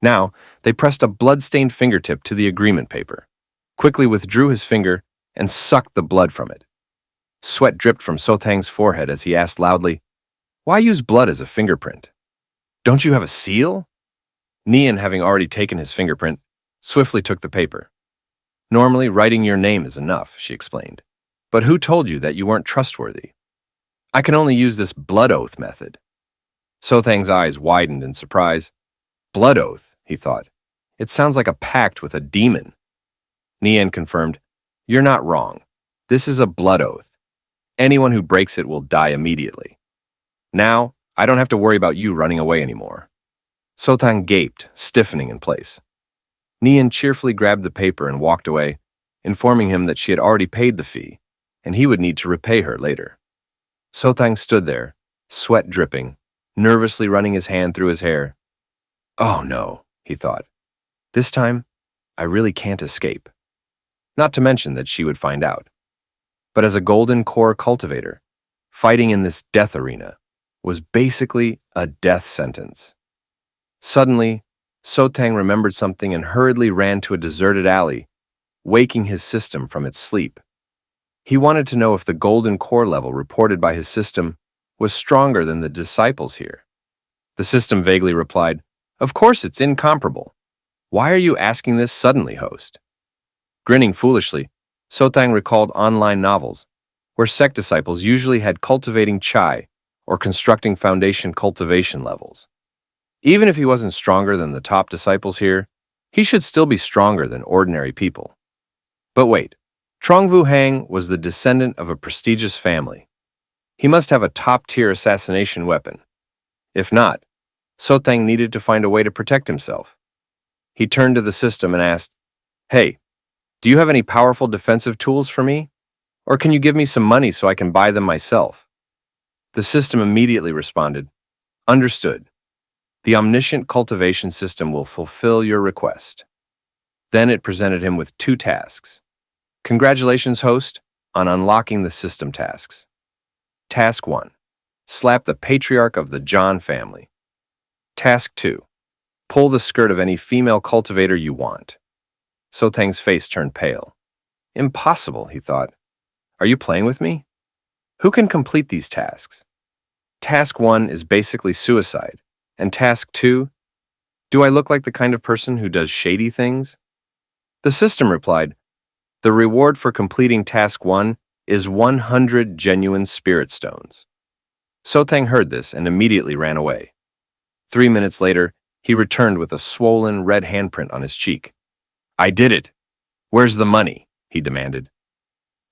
Now, they pressed a blood-stained fingertip to the agreement paper, quickly withdrew his finger, and sucked the blood from it. Sweat dripped from Sothang's forehead as he asked loudly, "Why use blood as a fingerprint? Don't you have a seal?" Nian, having already taken his fingerprint, swiftly took the paper. "Normally, writing your name is enough," she explained. "But who told you that you weren't trustworthy? I can only use this blood oath method." Sothang's eyes widened in surprise. "Blood oath," he thought. "It sounds like a pact with a demon." Nian confirmed, "You're not wrong. This is a blood oath. Anyone who breaks it will die immediately. Now, I don't have to worry about you running away anymore." Sothang gaped, stiffening in place. Nian cheerfully grabbed the paper and walked away, informing him that she had already paid the fee, and he would need to repay her later. Sothang stood there, sweat dripping, nervously running his hand through his hair. "Oh no," he thought. "This time, I really can't escape." Not to mention that she would find out. But as a golden core cultivator, fighting in this death arena was basically a death sentence. Suddenly, Sothang remembered something and hurriedly ran to a deserted alley, waking his system from its sleep. He wanted to know if the golden core level reported by his system was stronger than the disciples here. The system vaguely replied, "Of course it's incomparable. Why are you asking this suddenly, host?" Grinning foolishly, Sothang recalled online novels, where sect disciples usually had cultivating chai or constructing foundation cultivation levels. Even if he wasn't stronger than the top disciples here, he should still be stronger than ordinary people. But wait, Trang Vu Hang was the descendant of a prestigious family. He must have a top-tier assassination weapon. If not, Sothang needed to find a way to protect himself. He turned to the system and asked, "Hey, do you have any powerful defensive tools for me? Or can you give me some money so I can buy them myself?" The system immediately responded, "Understood. The omniscient cultivation system will fulfill your request." Then it presented him with 2 tasks. "Congratulations, host, on unlocking the system tasks. Task 1. Slap the patriarch of the Jang family. Task 2. Pull the skirt of any female cultivator you want." Sothang's face turned pale. "Impossible," he thought. "Are you playing with me? Who can complete these tasks? Task 1 is basically suicide. And task 2? Do I look like the kind of person who does shady things?" The system replied, "The reward for completing task 1 is 100 genuine spirit stones." Sothang heard this and immediately ran away. 3 minutes later, he returned with a swollen red handprint on his cheek. "I did it! Where's the money?" he demanded.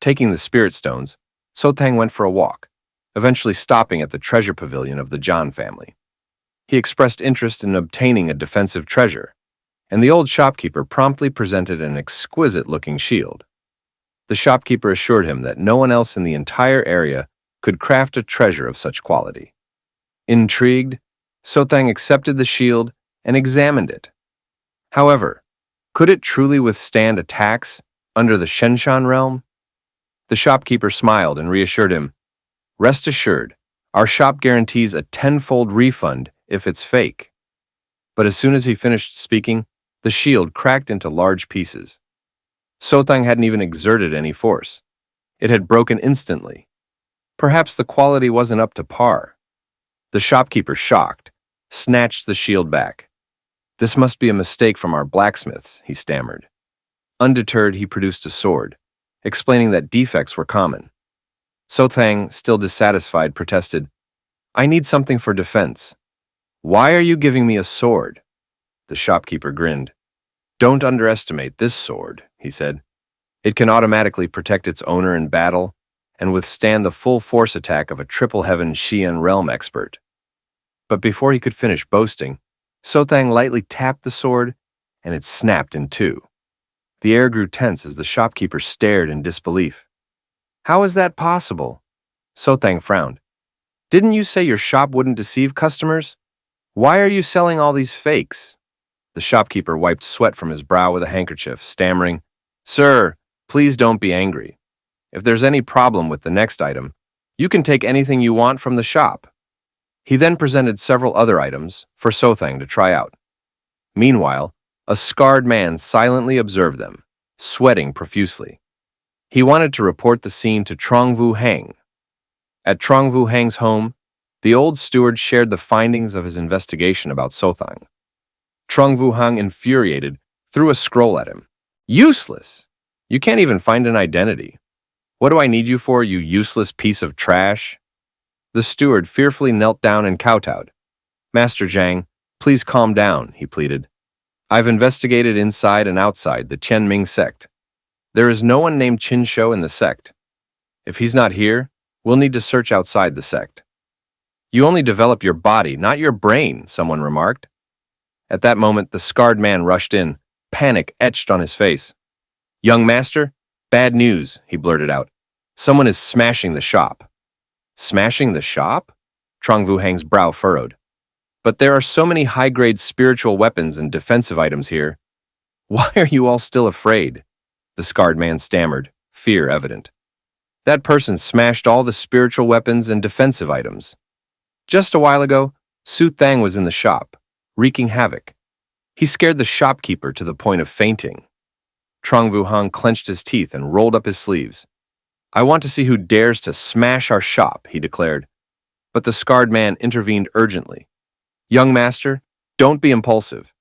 Taking the spirit stones, Sothang went for a walk, eventually stopping at the treasure pavilion of the Jang family. He expressed interest in obtaining a defensive treasure, and the old shopkeeper promptly presented an exquisite-looking shield. The shopkeeper assured him that no one else in the entire area could craft a treasure of such quality. Intrigued, Sothang accepted the shield and examined it. However, could it truly withstand attacks under the Shenshan realm? The shopkeeper smiled and reassured him, "Rest assured, our shop guarantees a 10-fold refund if it's fake." But as soon as he finished speaking, the shield cracked into large pieces. Sothang hadn't even exerted any force. It had broken instantly. Perhaps the quality wasn't up to par. The shopkeeper, shocked, snatched the shield back. "This must be a mistake from our blacksmiths," he stammered. Undeterred, he produced a sword, explaining that defects were common. Sothang, still dissatisfied, protested, "I need something for defense. Why are you giving me a sword?" The shopkeeper grinned. "Don't underestimate this sword," he said. "It can automatically protect its owner in battle and withstand the full force attack of a triple heaven Xian realm expert." But before he could finish boasting, Sothang lightly tapped the sword, and it snapped in 2. The air grew tense as the shopkeeper stared in disbelief. "How is that possible?" Sothang frowned. "Didn't you say your shop wouldn't deceive customers? Why are you selling all these fakes?" The shopkeeper wiped sweat from his brow with a handkerchief, stammering, "Sir, please don't be angry. If there's any problem with the next item, you can take anything you want from the shop." He then presented several other items for Sothang to try out. Meanwhile, a scarred man silently observed them, sweating profusely. He wanted to report the scene to Trang Vu Hang. At Trang Vu Hang's home, the old steward shared the findings of his investigation about Sothang. Trang Vu Hang, infuriated, threw a scroll at him. Useless! You can't even find an identity. What do I need you for, you useless piece of trash? The steward fearfully knelt down and kowtowed. Master Jang, please calm down, he pleaded. I've investigated inside and outside the Tianming sect. There is no one named Qin Shou in the sect. If he's not here, we'll need to search outside the sect. You only develop your body, not your brain, someone remarked. At that moment, the scarred man rushed in, panic etched on his face. Young master, bad news, he blurted out. Someone is smashing the shop. Smashing the shop? Trang Vu Hang's brow furrowed. But there are so many high-grade spiritual weapons and defensive items here. Why are you all still afraid? The scarred man stammered, fear evident. That person smashed all the spiritual weapons and defensive items. Just a while ago, Su Thang was in the shop, wreaking havoc. He scared the shopkeeper to the point of fainting. Trang Vu Hang clenched his teeth and rolled up his sleeves. I want to see who dares to smash our shop, he declared. But the scarred man intervened urgently. Young master, don't be impulsive.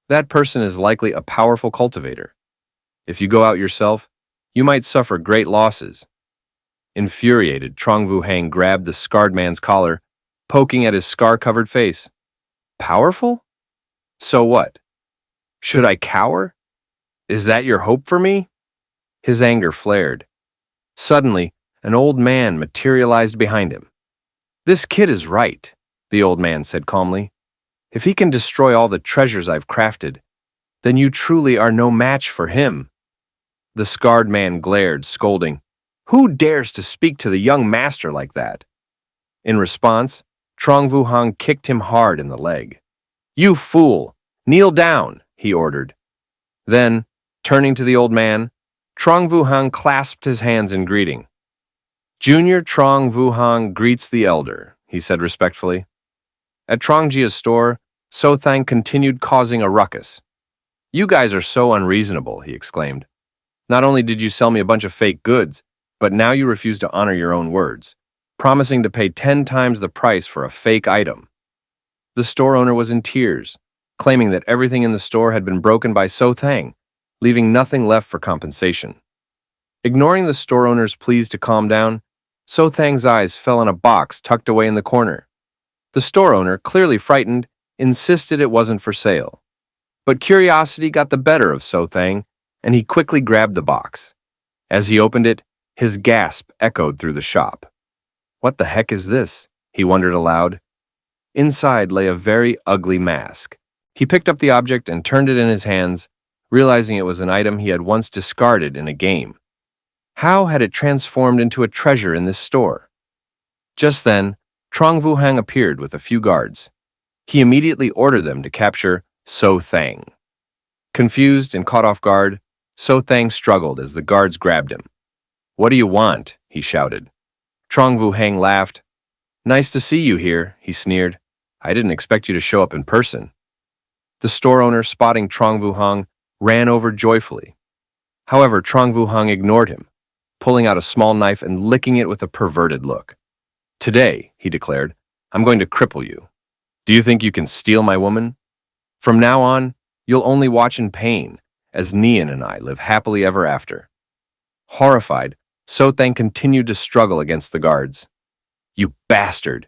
That person is likely a powerful cultivator. If you go out yourself, you might suffer great losses. Infuriated, Trang Vu Hang grabbed the scarred man's collar, poking at his scar-covered face. Powerful? So what? Should I cower? Is that your hope for me? His anger flared. Suddenly, an old man materialized behind him. This kid is right, the old man said calmly. If he can destroy all the treasures I've crafted, then you truly are no match for him. The scarred man glared, scolding, Who dares to speak to the young master like that? In response, Trang Vu Hang kicked him hard in the leg. You fool! Kneel down, he ordered. Then, turning to the old man, Trang Vu Hang clasped his hands in greeting. Junior Trang Vu Hang greets the elder, he said respectfully. At Trangjia's store, Sothang continued causing a ruckus. You guys are so unreasonable, he exclaimed. Not only did you sell me a bunch of fake goods, but now you refuse to honor your own words, promising to pay 10 times the price for a fake item. The store owner was in tears, claiming that everything in the store had been broken by Sothang, leaving nothing left for compensation. Ignoring the store owner's pleas to calm down, Sothang's eyes fell on a box tucked away in the corner. The store owner, clearly frightened, insisted it wasn't for sale. But curiosity got the better of Sothang, and he quickly grabbed the box. As he opened it, his gasp echoed through the shop. What the heck is this? He wondered aloud. Inside lay a very ugly mask. He picked up the object and turned it in his hands, realizing it was an item he had once discarded in a game. How had it transformed into a treasure in this store? Just then, Trang Vu Hang appeared with a few guards. He immediately ordered them to capture Sothang. Confused and caught off guard, Sothang struggled as the guards grabbed him. What do you want? He shouted. Trang Vu Hang laughed. Nice to see you here, he sneered. I didn't expect you to show up in person. The store owner, spotting Trang Vu Hang, ran over joyfully. However, Trang Vu Hang ignored him, pulling out a small knife and licking it with a perverted look. Today, he declared, I'm going to cripple you. Do you think you can steal my woman? From now on, you'll only watch in pain as Nian and I live happily ever after. Horrified, Sothang continued to struggle against the guards. You bastard!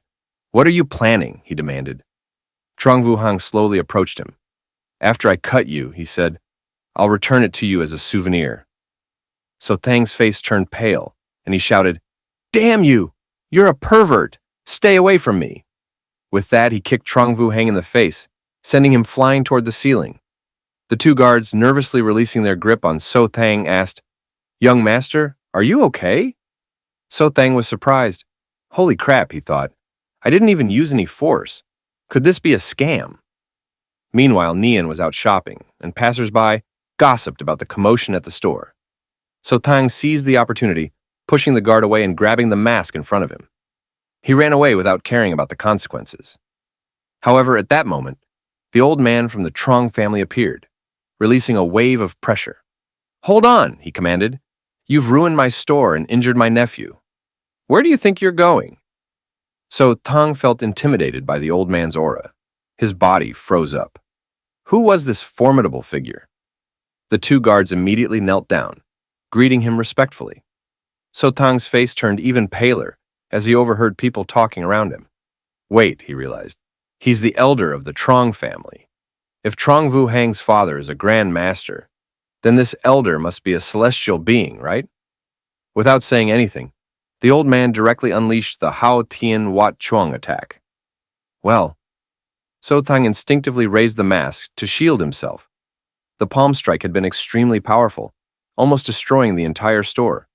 What are you planning? He demanded. Trang Vu Hang slowly approached him. After I cut you, he said, I'll return it to you as a souvenir. Sothang's face turned pale, and he shouted, Damn you! You're a pervert! Stay away from me! With that, he kicked Trang Vu Hang in the face, sending him flying toward the ceiling. The two guards, nervously releasing their grip on Sothang, asked, Young master, are you okay? Sothang was surprised. Holy crap, he thought. I didn't even use any force. Could this be a scam? Meanwhile, Nian was out shopping, and passers-by gossiped about the commotion at the store. Sothang seized the opportunity, pushing the guard away and grabbing the mask in front of him. He ran away without caring about the consequences. However, at that moment, The old man from the Trong family appeared, releasing a wave of pressure. "Hold on," he commanded. "You've ruined my store and injured my nephew. Where do you think you're going?" So Tang felt intimidated by the old man's aura. His body froze up. Who was this formidable figure? The two guards immediately knelt down, greeting him respectfully. So Tang's face turned even paler as he overheard people talking around him. Wait, he realized. He's the elder of the Trong family. If Trang Vu Hang's father is a grand master, then this elder must be a celestial being, right? Without saying anything, the old man directly unleashed the Hao Tian Wat Chuang attack. Well, So Tang instinctively raised the mask to shield himself. The palm strike had been extremely powerful, almost destroying the entire store.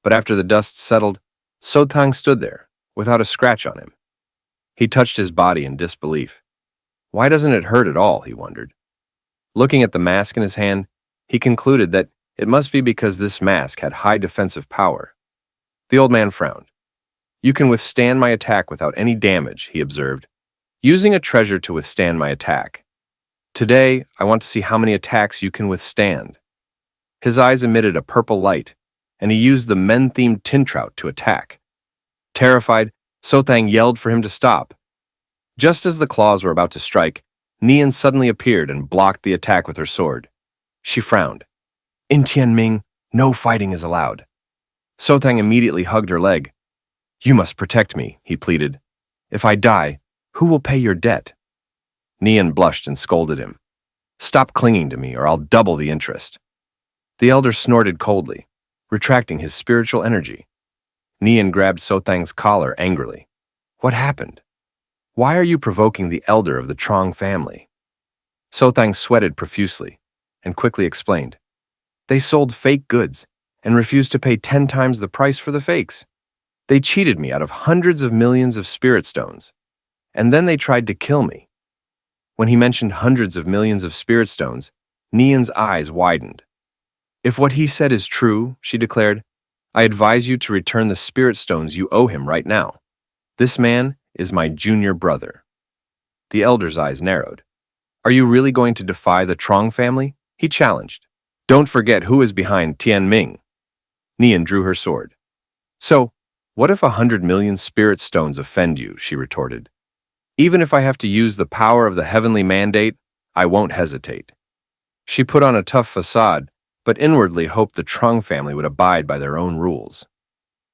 But after the dust settled, So Tang stood there, without a scratch on him. He touched his body in disbelief. Why doesn't it hurt at all, he wondered. Looking at the mask in his hand, he concluded that it must be because this mask had high defensive power. The old man frowned. You can withstand my attack without any damage, he observed, using a treasure to withstand my attack. Today, I want to see how many attacks you can withstand. His eyes emitted a purple light, and he used the men-themed tin trout to attack. Terrified, Sothang yelled for him to stop. Just as the claws were about to strike, Nian suddenly appeared and blocked the attack with her sword. She frowned. In Tianming, no fighting is allowed. Sothang immediately hugged her leg. You must protect me, he pleaded. If I die, who will pay your debt? Nian blushed and scolded him. Stop clinging to me or I'll double the interest. The elder snorted coldly, retracting his spiritual energy. Nian grabbed Sothang's collar angrily. What happened? Why are you provoking the elder of the Trong family? Sothang sweated profusely and quickly explained. They sold fake goods and refused to pay 10 times the price for the fakes. They cheated me out of hundreds of millions of spirit stones, and then they tried to kill me. When he mentioned hundreds of millions of spirit stones, Nian's eyes widened. If what he said is true, she declared, I advise you to return the spirit stones you owe him right now. This man is my junior brother. The elder's eyes narrowed. Are you really going to defy the Trong family? He challenged. Don't forget who is behind Tianming. Nian drew her sword. So, what if 100 million spirit stones offend you? She retorted. Even if I have to use the power of the heavenly mandate, I won't hesitate. She put on a tough facade, but inwardly hoped the Trong family would abide by their own rules.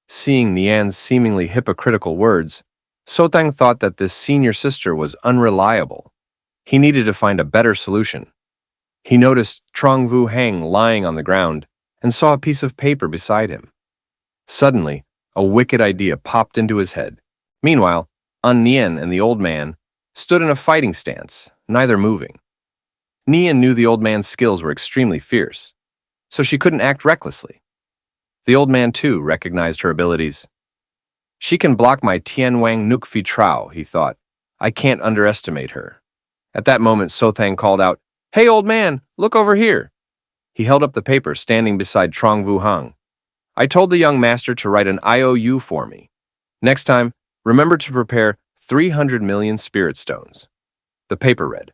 Seeing Nian's seemingly hypocritical words, Sothang thought that this senior sister was unreliable. He needed to find a better solution. He noticed Trang Vu Hang lying on the ground and saw a piece of paper beside him. Suddenly, a wicked idea popped into his head. Meanwhile, An Nian and the old man stood in a fighting stance, neither moving. Nian knew the old man's skills were extremely fierce, so she couldn't act recklessly. The old man, too, recognized her abilities. She can block my Tianwang Nukfi Trao, he thought. I can't underestimate her. At that moment, Sothang called out, Hey, old man, look over here. He held up the paper standing beside Trang Vu Hang. I told the young master to write an IOU for me. Next time, remember to prepare 300 million spirit stones. The paper read,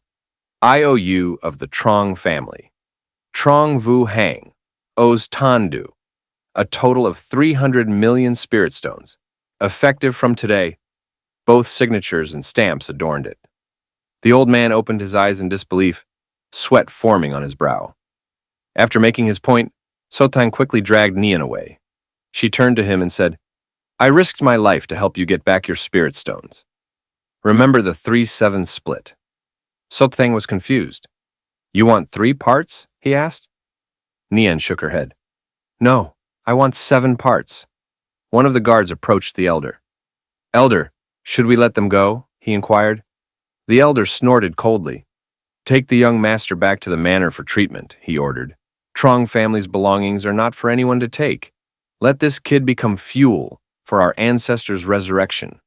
IOU of the Trong family. Trang Vu Hang owes Tandu a total of 300 million spirit stones. Effective from today, both signatures and stamps adorned it. The old man opened his eyes in disbelief, sweat forming on his brow. After making his point, Sothang quickly dragged Nian away. She turned to him and said, I risked my life to help you get back your spirit stones. Remember the 3-7 split. Sothang was confused. You want 3 parts? He asked. Nian shook her head. No, I want 7 parts. One of the guards approached the elder. Elder, should we let them go? He inquired. The elder snorted coldly. Take the young master back to the manor for treatment, he ordered. Trong family's belongings are not for anyone to take. Let this kid become fuel for our ancestor's resurrection.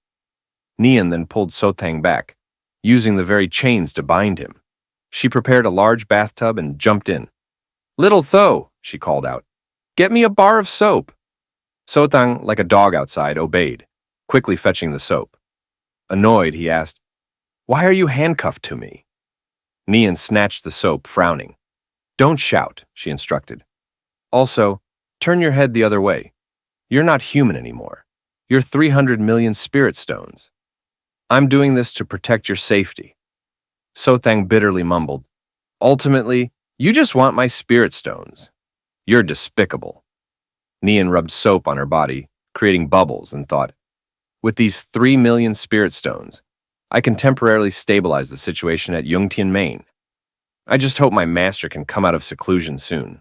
Nian then pulled Sothang back, using the very chains to bind him. She prepared a large bathtub and jumped in. Little Tho, she called out, get me a bar of soap. Sothang, like a dog outside, obeyed, quickly fetching the soap. Annoyed, he asked, Why are you handcuffed to me? Nian snatched the soap, frowning. Don't shout, she instructed. Also, turn your head the other way. You're not human anymore. You're 300 million spirit stones. I'm doing this to protect your safety. Sothang bitterly mumbled. Ultimately, you just want my spirit stones. You're despicable. Nian rubbed soap on her body, creating bubbles, and thought, with these 3 million spirit stones, I can temporarily stabilize the situation at Yungtian, Maine. I just hope my master can come out of seclusion soon.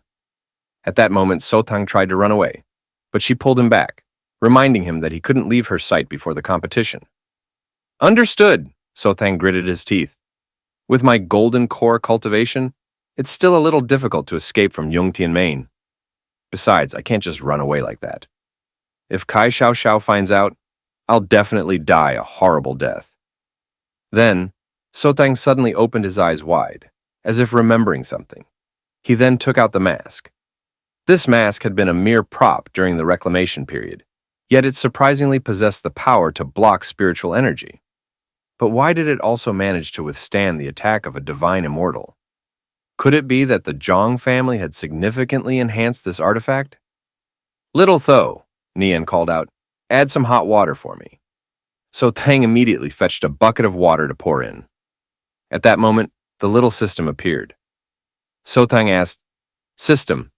At that moment, Sothang tried to run away, but she pulled him back, reminding him that he couldn't leave her sight before the competition. Understood, Sothang gritted his teeth. With my golden core cultivation, it's still a little difficult to escape from Yungtian, Maine. Besides, I can't just run away like that. If Kai Xiao Xiao finds out, I'll definitely die a horrible death. Then, Sothang suddenly opened his eyes wide, as if remembering something. He then took out the mask. This mask had been a mere prop during the reclamation period, yet it surprisingly possessed the power to block spiritual energy. But why did it also manage to withstand the attack of a divine immortal? Could it be that the Jang family had significantly enhanced this artifact? Little Tho, Nian called out, add some hot water for me. So Tang immediately fetched a bucket of water to pour in. At that moment, the little system appeared. So Tang asked, System,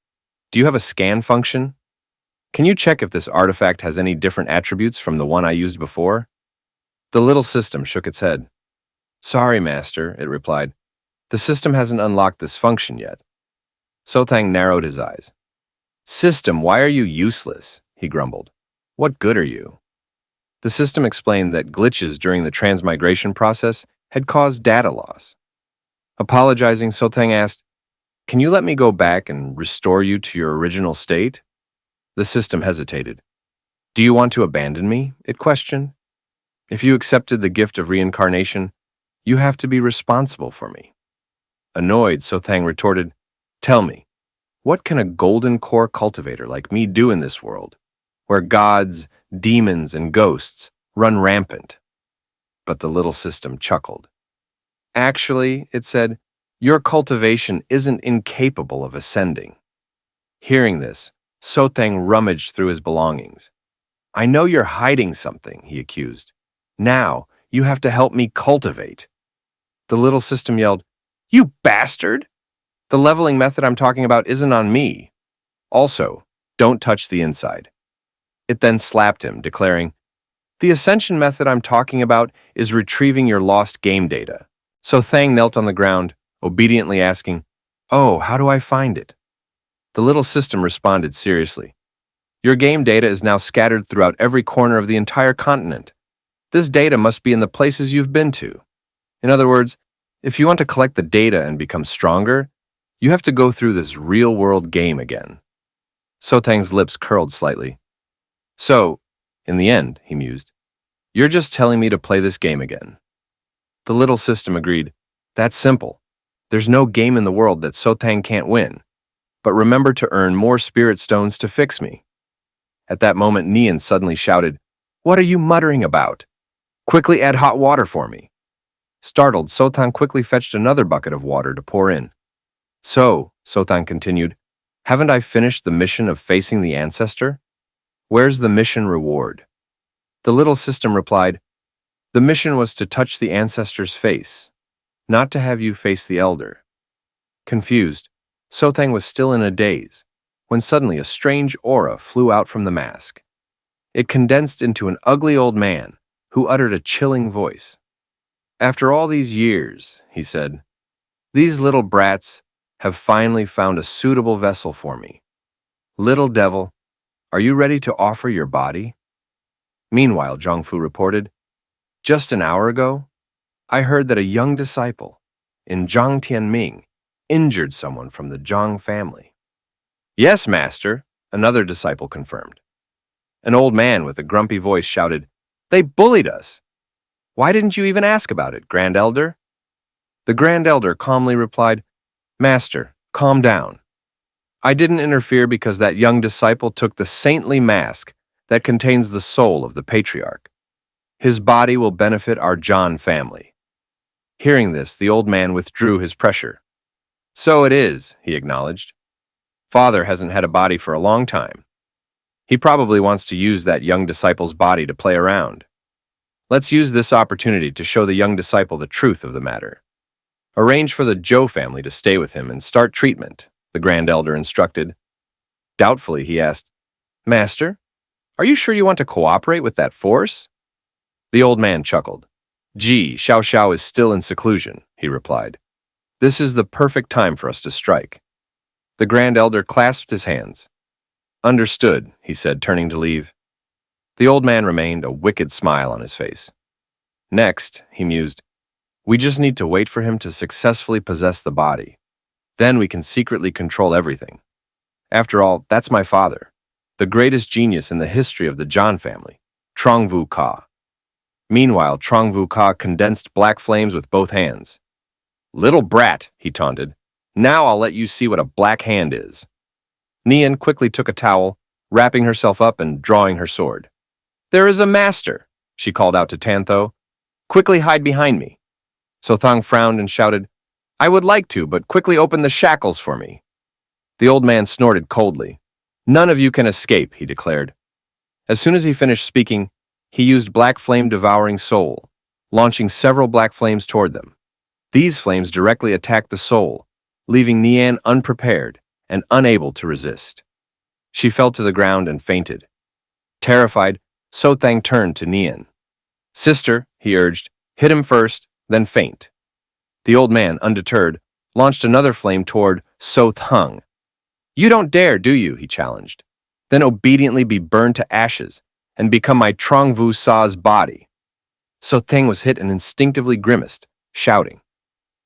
do you have a scan function? Can you check if this artifact has any different attributes from the one I used before? The little system shook its head. Sorry, Master, it replied. The system hasn't unlocked this function yet. Sothang narrowed his eyes. System, why are you useless? He grumbled. What good are you? The system explained that glitches during the transmigration process had caused data loss. Apologizing, Sothang asked, Can you let me go back and restore you to your original state? The system hesitated. Do you want to abandon me? It questioned. If you accepted the gift of reincarnation, you have to be responsible for me. Annoyed, Sothang retorted, Tell me, what can a golden core cultivator like me do in this world, where gods, demons, and ghosts run rampant? But the little system chuckled. Actually, it said, your cultivation isn't incapable of ascending. Hearing this, Sothang rummaged through his belongings. I know you're hiding something, he accused. Now, you have to help me cultivate. The little system yelled, You bastard! The leveling method I'm talking about isn't on me. Also, don't touch the inside. It then slapped him, declaring, The ascension method I'm talking about is retrieving your lost game data. So Thang knelt on the ground, obediently asking, Oh, how do I find it? The little system responded seriously. Your game data is now scattered throughout every corner of the entire continent. This data must be in the places you've been to. In other words, if you want to collect the data and become stronger, you have to go through this real-world game again. Sothang's lips curled slightly. So, in the end, he mused, you're just telling me to play this game again. The little system agreed. That's simple. There's no game in the world that Sothang can't win. But remember to earn more spirit stones to fix me. At that moment, Nian suddenly shouted, What are you muttering about? Quickly add hot water for me. Startled, Sothang quickly fetched another bucket of water to pour in. So, Sothang continued, haven't I finished the mission of facing the ancestor? Where's the mission reward? The little system replied, The mission was to touch the ancestor's face, not to have you face the elder. Confused, Sothang was still in a daze, when suddenly a strange aura flew out from the mask. It condensed into an ugly old man who uttered a chilling voice. After all these years, he said, these little brats have finally found a suitable vessel for me. Little devil, are you ready to offer your body? Meanwhile, Zhongfu reported, just an hour ago, I heard that a young disciple in Zhangtianming injured someone from the Jang family. Yes, master, another disciple confirmed. An old man with a grumpy voice shouted, They bullied us. Why didn't you even ask about it, Grand Elder? The Grand Elder calmly replied, Master, calm down. I didn't interfere because that young disciple took the saintly mask that contains the soul of the patriarch. His body will benefit our John family. Hearing this, the old man withdrew his pressure. So it is, he acknowledged. Father hasn't had a body for a long time. He probably wants to use that young disciple's body to play around. Let's use this opportunity to show the young disciple the truth of the matter. Arrange for the Zhou family to stay with him and start treatment, the Grand Elder instructed. Doubtfully, he asked, Master, are you sure you want to cooperate with that force? The old man chuckled. Gee, Xiao Xiao is still in seclusion, he replied. This is the perfect time for us to strike. The Grand Elder clasped his hands. Understood, he said, turning to leave. The old man remained, a wicked smile on his face. Next, he mused, we just need to wait for him to successfully possess the body. Then we can secretly control everything. After all, that's my father, the greatest genius in the history of the Zhan family, Trang Vu Hang. Meanwhile, Trang Vu Hang condensed black flames with both hands. Little brat, he taunted. Now I'll let you see what a black hand is. Nian quickly took a towel, wrapping herself up and drawing her sword. There is a master, she called out to Tantho. Quickly hide behind me. So Thang frowned and shouted, I would like to, but quickly open the shackles for me. The old man snorted coldly. None of you can escape, he declared. As soon as he finished speaking, he used Black Flame Devouring Soul, launching several black flames toward them. These flames directly attacked the soul, leaving Nian unprepared and unable to resist. She fell to the ground and fainted. Terrified, So Thang turned to Nian. Sister, he urged, hit him first, then faint. The old man, undeterred, launched another flame toward So Thang. You don't dare, do you? He challenged. Then obediently be burned to ashes and become my Trang Vu Sa's body. So Thang was hit and instinctively grimaced, shouting.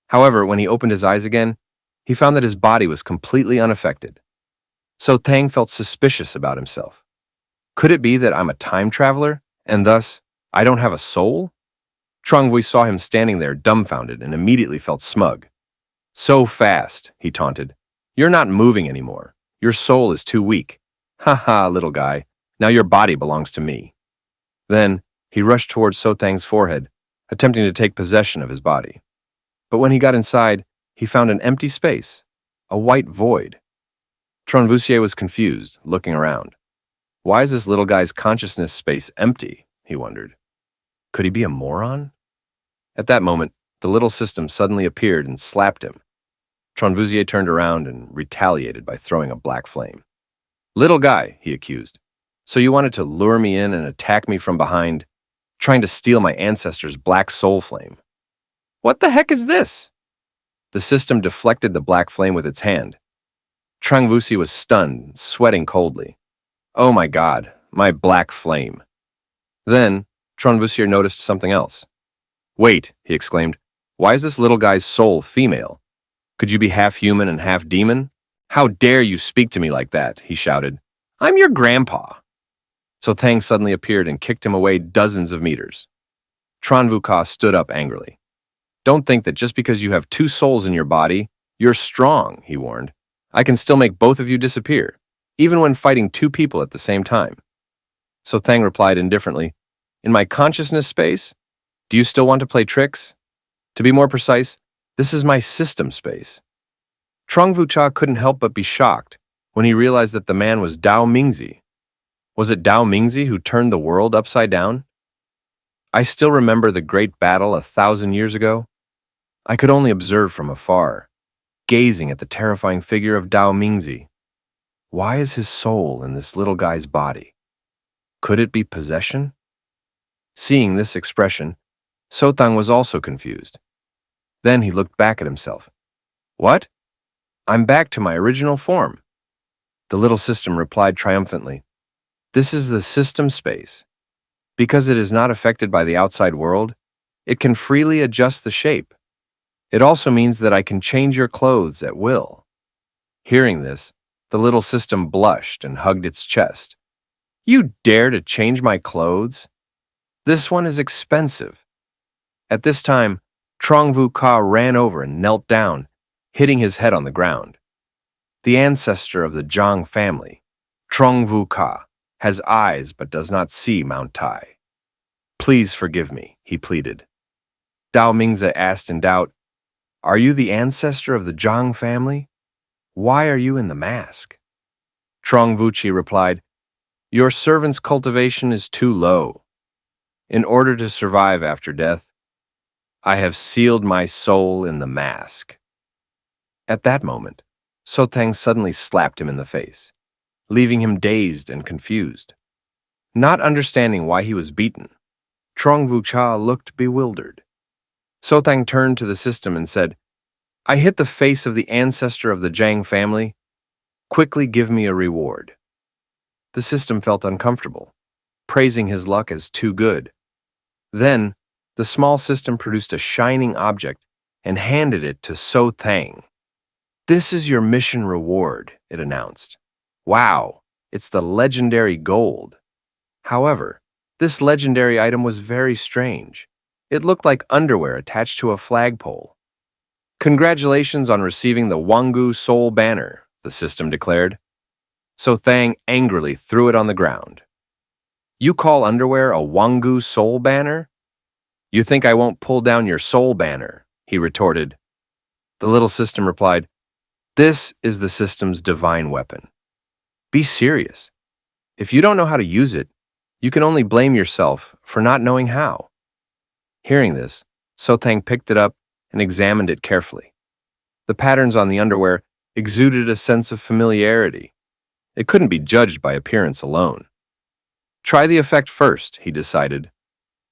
However, when he opened his eyes again, he found that his body was completely unaffected. So Thang felt suspicious about himself. Could it be that I'm a time traveler, and thus I don't have a soul? Trang Vu saw him standing there dumbfounded and immediately felt smug. So fast, he taunted. You're not moving anymore. Your soul is too weak. Ha ha, little guy. Now your body belongs to me. Then he rushed towards So Thang's forehead, attempting to take possession of his body. But when he got inside, he found an empty space, a white void. Tronvusier was confused, looking around. Why is this little guy's consciousness space empty? He wondered. Could he be a moron? At that moment, the little system suddenly appeared and slapped him. Tronvusier turned around and retaliated by throwing a black flame. Little guy, he accused. So you wanted to lure me in and attack me from behind, trying to steal my ancestor's black soul flame. What the heck is this? The system deflected the black flame with its hand. Trang Vusi was stunned, sweating coldly. Oh my God, my black flame. Then, Tronvusier noticed something else. Wait, he exclaimed, why is this little guy's soul female? Could you be half human and half demon? How dare you speak to me like that, he shouted. I'm your grandpa. So Thang suddenly appeared and kicked him away dozens of meters. Tran Vu Ka stood up angrily. Don't think that just because you have two souls in your body, you're strong, he warned. I can still make both of you disappear, even when fighting two people at the same time. So Thang replied indifferently, in my consciousness space, do you still want to play tricks? To be more precise, this is my system space. Trong Vu Cha couldn't help but be shocked when he realized that the man was Dao Mingzi. Was it Dao Mingzi who turned the world upside down? I still remember the great battle 1,000 years ago. I could only observe from afar, gazing at the terrifying figure of Dao Mingzi. Why is his soul in this little guy's body? Could it be possession? Seeing this expression, Sotang was also confused. Then he looked back at himself. What? I'm back to my original form. The little system replied triumphantly. This is the system space. Because it is not affected by the outside world, it can freely adjust the shape. It also means that I can change your clothes at will. Hearing this, the little system blushed and hugged its chest. You dare to change my clothes? This one is expensive. At this time, Trong Vu Ka ran over and knelt down, hitting his head on the ground. The ancestor of the Jang family, Trong Vu Ka, has eyes but does not see Mount Tai. Please forgive me, he pleaded. Dao Mingze asked in doubt, "Are you the ancestor of the Jang family? Why are you in the mask?" Trang Vu replied, "Your servant's cultivation is too low. In order to survive after death, I have sealed my soul in the mask." At that moment, Sotang suddenly slapped him in the face, leaving him dazed and confused. Not understanding why he was beaten, Trong Vu looked bewildered. Sotang turned to the system and said, "I hit the face of the ancestor of the Jang family. Quickly give me a reward." The system felt uncomfortable, praising his luck as too good. Then, the small system produced a shining object and handed it to So Thang. "This is your mission reward," it announced. "Wow, it's the legendary gold." However, this legendary item was very strange. It looked like underwear attached to a flagpole. "Congratulations on receiving the Wangu Soul Banner," the system declared. So Thang angrily threw it on the ground. "You call underwear a Wangu Soul Banner? You think I won't pull down your soul banner?" he retorted. The little system replied, "This is the system's divine weapon. Be serious. If you don't know how to use it, you can only blame yourself for not knowing how." Hearing this, Sotang picked it up and examined it carefully. The patterns on the underwear exuded a sense of familiarity. It couldn't be judged by appearance alone. "Try the effect first," he decided.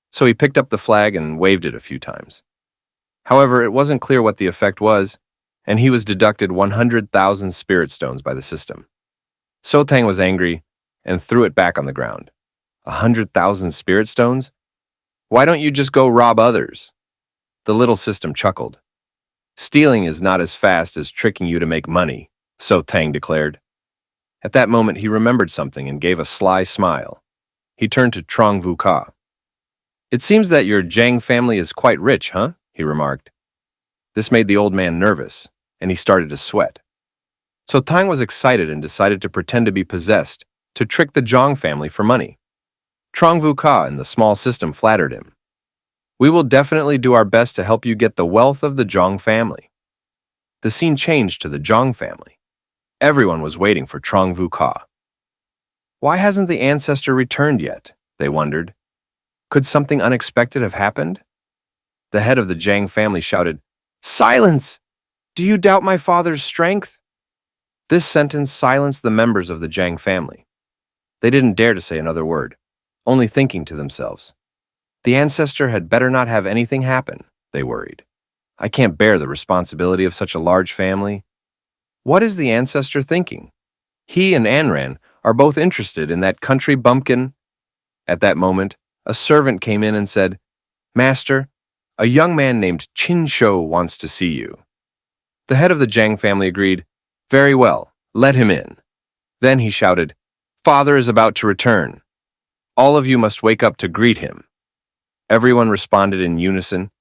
So he picked up the flag and waved it a few times. However, it wasn't clear what the effect was, and he was deducted 100,000 spirit stones by the system. Sotang was angry and threw it back on the ground. 100,000 spirit stones? Why don't you just go rob others? The little system chuckled. "Stealing is not as fast as tricking you to make money," Sotang declared. At that moment, he remembered something and gave a sly smile. He turned to Trang Vu. "It seems that your Jang family is quite rich, huh?" he remarked. This made the old man nervous, and he started to sweat. So Tang was excited and decided to pretend to be possessed to trick the Jang family for money. Trang Vu and the small system flattered him. "We will definitely do our best to help you get the wealth of the Jang family." The scene changed to the Jang family. Everyone was waiting for Trang Vu. Why hasn't the ancestor returned yet? They wondered. Could something unexpected have happened? The head of the Jang family shouted, "Silence! Do you doubt my father's strength?" This sentence silenced the members of the Jang family. They didn't dare to say another word, only thinking to themselves. The ancestor had better not have anything happen, they worried. I can't bear the responsibility of such a large family. What is the ancestor thinking? He and Anran are both interested in that country bumpkin. At that moment, a servant came in and said, "Master, a young man named Qin Shou wants to see you." The head of the Jang family agreed, "Very well, let him in." Then he shouted, "Father is about to return. All of you must wake up to greet him." Everyone responded in unison,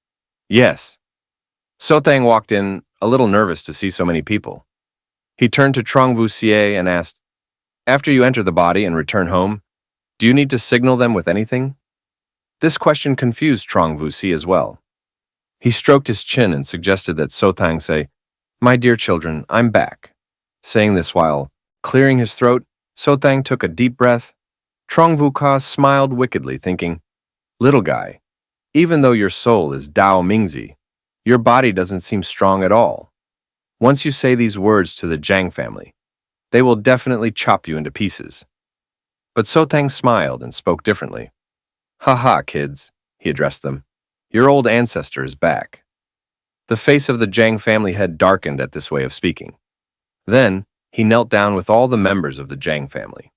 "Yes." Sotang walked in, a little nervous to see so many people. He turned to Trang Vu and asked, "After you enter the body and return home, do you need to signal them with anything?" This question confused Trang Vu as well. He stroked his chin and suggested that Sotang say, "My dear children, I'm back." Saying this while clearing his throat, Sotang took a deep breath. Trang Vu smiled wickedly, thinking, "Little guy, even though your soul is Dao Mingzi, your body doesn't seem strong at all. Once you say these words to the Jang family, they will definitely chop you into pieces." But Sotang smiled and spoke differently. "Ha ha, kids," he addressed them. "Your old ancestor is back." The face of the Jang family head darkened at this way of speaking. Then, he knelt down with all the members of the Jang family.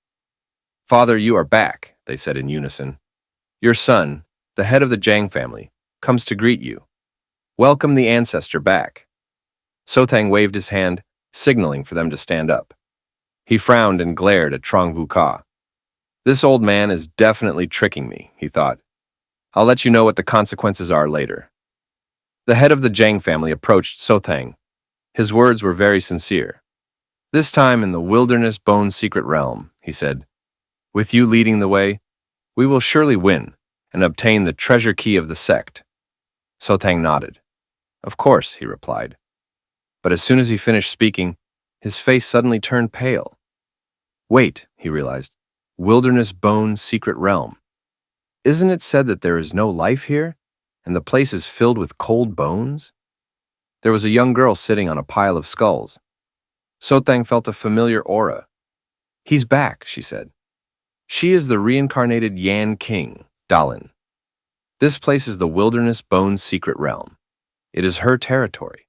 "Father, you are back," they said in unison. "Your son, the head of the Jang family, comes to greet you. Welcome the ancestor back." Sotang waved his hand, signaling for them to stand up. He frowned and glared at Trang Vu. "This old man is definitely tricking me," he thought. "I'll let you know what the consequences are later." The head of the Jang family approached Sotang. His words were very sincere. "This time in the wilderness bone secret realm," he said, "with you leading the way, we will surely win and obtain the treasure key of the sect." So Tang nodded. Of course, he replied. But as soon as he finished speaking, his face suddenly turned pale. Wait, he realized. Wilderness Bone Secret Realm. Isn't it said that there is no life here, and the place is filled with cold bones? There was a young girl sitting on a pile of skulls. Sotang felt a familiar aura. He's back, she said. She is the reincarnated Yan King, Dalin. This place is the Wilderness Bone Secret Realm. It is her territory.